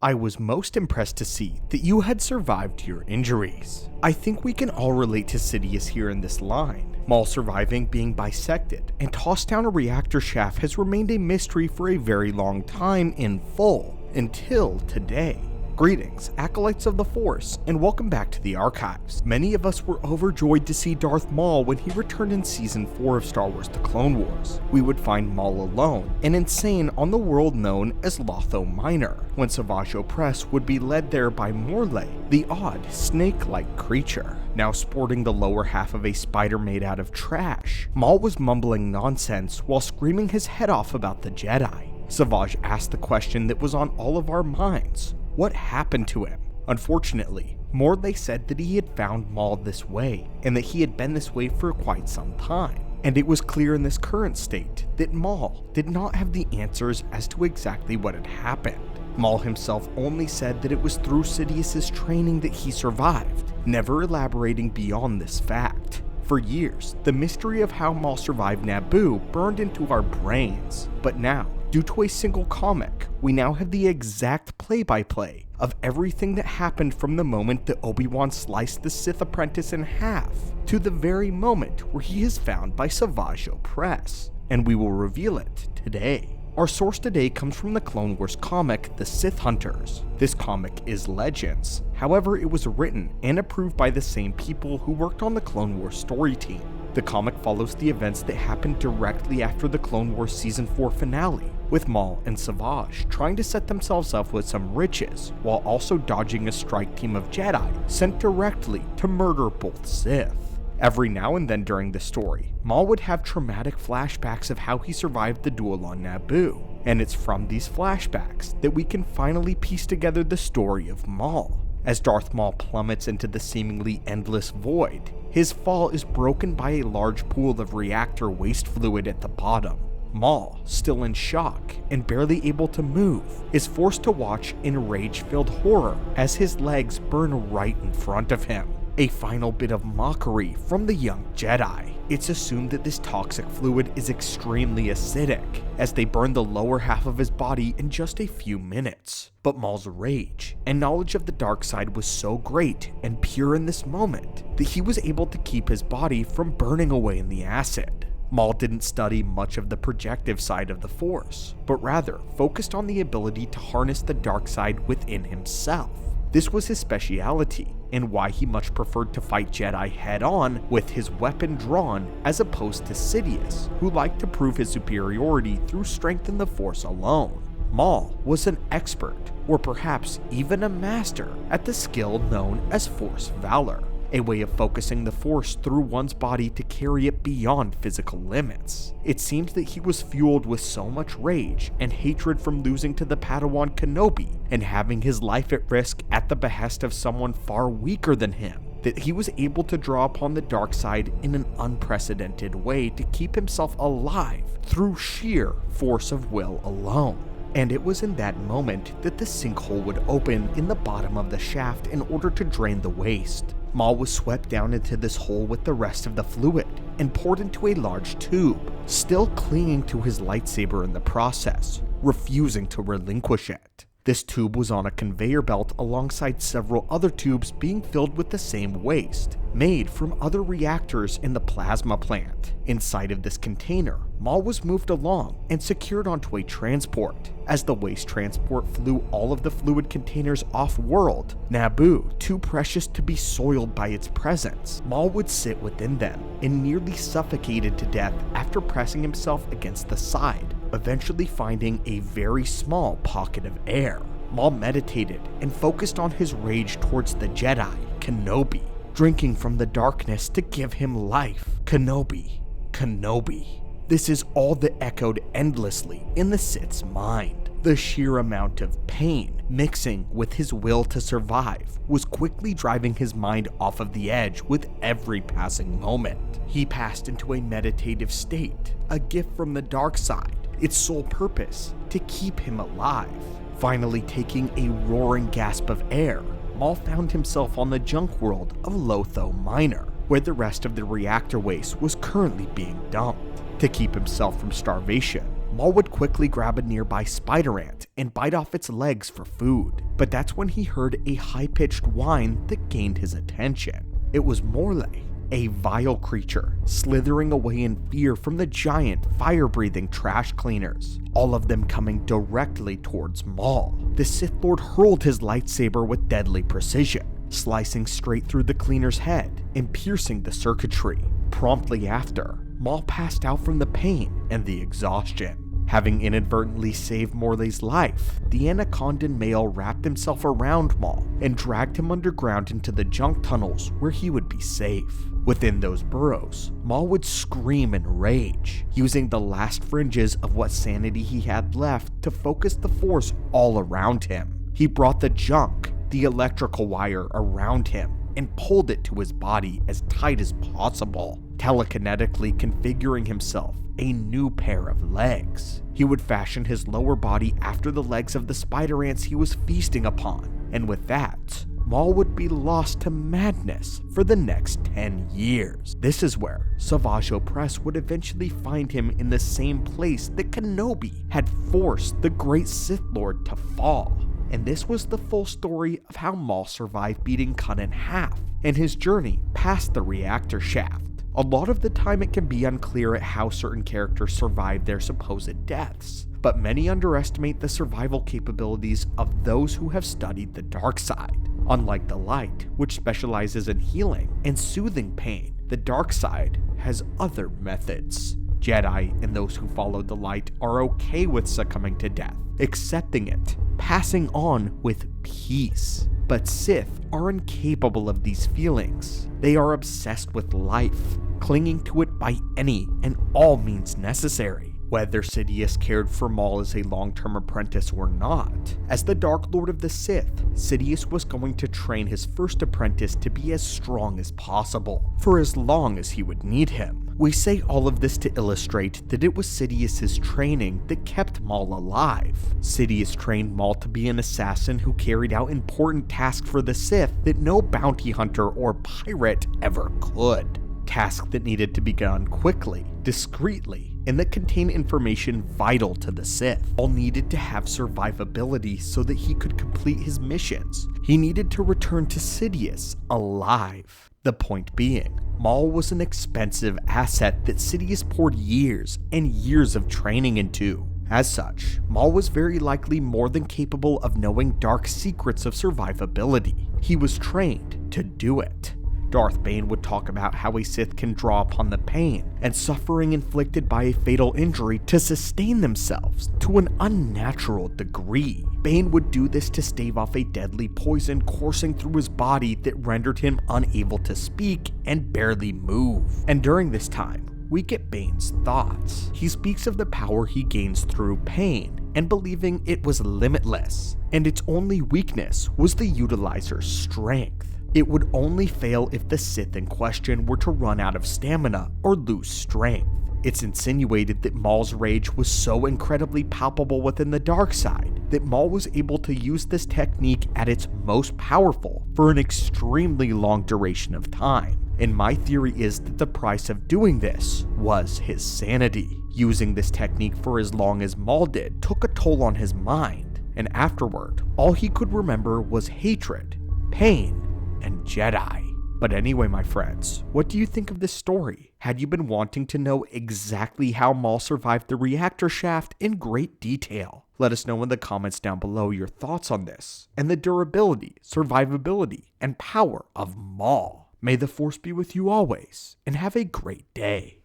I was most impressed to see that you had survived your injuries. I think we can all relate to Sidious here in this line. Maul surviving being bisected and tossed down a reactor shaft has remained a mystery for a very long time in full, until today. Greetings, acolytes of the Force, and welcome back to the archives. Many of us were overjoyed to see Darth Maul when he returned in Season 4 of Star Wars The Clone Wars. We would find Maul alone and insane on the world known as Lotho Minor, when Savage Opress would be led there by Morley, the odd, snake-like creature. Now sporting the lower half of a spider made out of trash, Maul was mumbling nonsense while screaming his head off about the Jedi. Savage asked the question that was on all of our minds. What happened to him? Unfortunately, Morley said that he had found Maul this way, and that he had been this way for quite some time. And it was clear in this current state that Maul did not have the answers as to exactly what had happened. Maul himself only said that it was through Sidious's training that he survived, never elaborating beyond this fact. For years, the mystery of how Maul survived Naboo burned into our brains, but now, due to a single comic, we now have the exact play-by-play of everything that happened from the moment that Obi-Wan sliced the Sith apprentice in half to the very moment where he is found by Savage Opress, and we will reveal it today. Our source today comes from the Clone Wars comic, The Sith Hunters. This comic is Legends, however it was written and approved by the same people who worked on the Clone Wars story team. The comic follows the events that happened directly after the Clone Wars Season 4 finale, with Maul and Savage trying to set themselves up with some riches, while also dodging a strike team of Jedi sent directly to murder both Sith. Every now and then during the story, Maul would have traumatic flashbacks of how he survived the duel on Naboo, and it's from these flashbacks that we can finally piece together the story of Maul. As Darth Maul plummets into the seemingly endless void, his fall is broken by a large pool of reactor waste fluid at the bottom. Maul, still in shock and barely able to move, is forced to watch in rage-filled horror as his legs burn right in front of him. A final bit of mockery from the young Jedi. It's assumed that this toxic fluid is extremely acidic, as they burn the lower half of his body in just a few minutes. But Maul's rage and knowledge of the dark side was so great and pure in this moment that he was able to keep his body from burning away in the acid. Maul didn't study much of the projective side of the Force, but rather focused on the ability to harness the dark side within himself. This was his speciality, and why he much preferred to fight Jedi head-on with his weapon drawn as opposed to Sidious, who liked to prove his superiority through strength in the Force alone. Maul was an expert, or perhaps even a master, at the skill known as Force Valor, a way of focusing the Force through one's body to carry it beyond physical limits. It seems that he was fueled with so much rage and hatred from losing to the Padawan Kenobi and having his life at risk at the behest of someone far weaker than him, that he was able to draw upon the dark side in an unprecedented way to keep himself alive through sheer force of will alone. And it was in that moment that the sinkhole would open in the bottom of the shaft in order to drain the waste. Maul was swept down into this hole with the rest of the fluid and poured into a large tube, still clinging to his lightsaber in the process, refusing to relinquish it. This tube was on a conveyor belt alongside several other tubes being filled with the same waste, made from other reactors in the plasma plant. Inside of this container, Maul was moved along and secured onto a transport. As the waste transport flew all of the fluid containers off-world, Naboo, too precious to be soiled by its presence, Maul would sit within them and nearly suffocated to death after pressing himself against the side, eventually finding a very small pocket of air. Maul meditated and focused on his rage towards the Jedi, Kenobi, drinking from the darkness to give him life. Kenobi, Kenobi. This is all that echoed endlessly in the Sith's mind. The sheer amount of pain, mixing with his will to survive, was quickly driving his mind off of the edge with every passing moment. He passed into a meditative state, a gift from the dark side, its sole purpose to keep him alive. Finally taking a roaring gasp of air, Maul found himself on the junk world of Lotho Minor, where the rest of the reactor waste was currently being dumped. To keep himself from starvation, Maul would quickly grab a nearby spider ant and bite off its legs for food. But that's when he heard a high-pitched whine that gained his attention. It was Morley, a vile creature, slithering away in fear from the giant, fire-breathing trash cleaners, all of them coming directly towards Maul. The Sith Lord hurled his lightsaber with deadly precision, slicing straight through the cleaner's head and piercing the circuitry. Promptly after, Maul passed out from the pain and the exhaustion. Having inadvertently saved Morley's life, the Anacondan male wrapped himself around Maul and dragged him underground into the junk tunnels where he would be safe. Within those burrows, Maul would scream in rage, using the last fringes of what sanity he had left to focus the force all around him. He brought the junk, the electrical wire, around him and pulled it to his body as tight as possible, telekinetically configuring himself a new pair of legs. He would fashion his lower body after the legs of the spider ants he was feasting upon, and with that, Maul would be lost to madness for the next 10 years. This is where Savage Opress would eventually find him in the same place that Kenobi had forced the great Sith Lord to fall. And this was the full story of how Maul survived being cut in half and his journey past the reactor shaft. A lot of the time it can be unclear at how certain characters survive their supposed deaths, but many underestimate the survival capabilities of those who have studied the dark side. Unlike the light, which specializes in healing and soothing pain, the dark side has other methods. Jedi and those who follow the light are okay with succumbing to death, accepting it, passing on with peace. But Sith are incapable of these feelings. They are obsessed with life, clinging to it by any and all means necessary. Whether Sidious cared for Maul as a long-term apprentice or not, as the Dark Lord of the Sith, Sidious was going to train his first apprentice to be as strong as possible, for as long as he would need him. We say all of this to illustrate that it was Sidious's training that kept Maul alive. Sidious trained Maul to be an assassin who carried out important tasks for the Sith that no bounty hunter or pirate ever could. Tasks that needed to be done quickly, discreetly, and that contained information vital to the Sith. Maul needed to have survivability so that he could complete his missions. He needed to return to Sidious alive. The point being, Maul was an expensive asset that Sidious poured years and years of training into. As such, Maul was very likely more than capable of knowing dark secrets of survivability. He was trained to do it. Darth Bane would talk about how a Sith can draw upon the pain and suffering inflicted by a fatal injury to sustain themselves to an unnatural degree. Bane would do this to stave off a deadly poison coursing through his body that rendered him unable to speak and barely move. And during this time, we get Bane's thoughts. He speaks of the power he gains through pain and believing it was limitless, and its only weakness was the utilizer's strength. It would only fail if the Sith in question were to run out of stamina or lose strength. It's insinuated that Maul's rage was so incredibly palpable within the dark side that Maul was able to use this technique at its most powerful for an extremely long duration of time. And my theory is that the price of doing this was his sanity. Using this technique for as long as Maul did took a toll on his mind, and afterward, all he could remember was hatred, pain, and Jedi. But anyway, my friends, what do you think of this story? Had you been wanting to know exactly how Maul survived the reactor shaft in great detail? Let us know in the comments down below your thoughts on this, and the durability, survivability, and power of Maul. May the Force be with you always, and have a great day.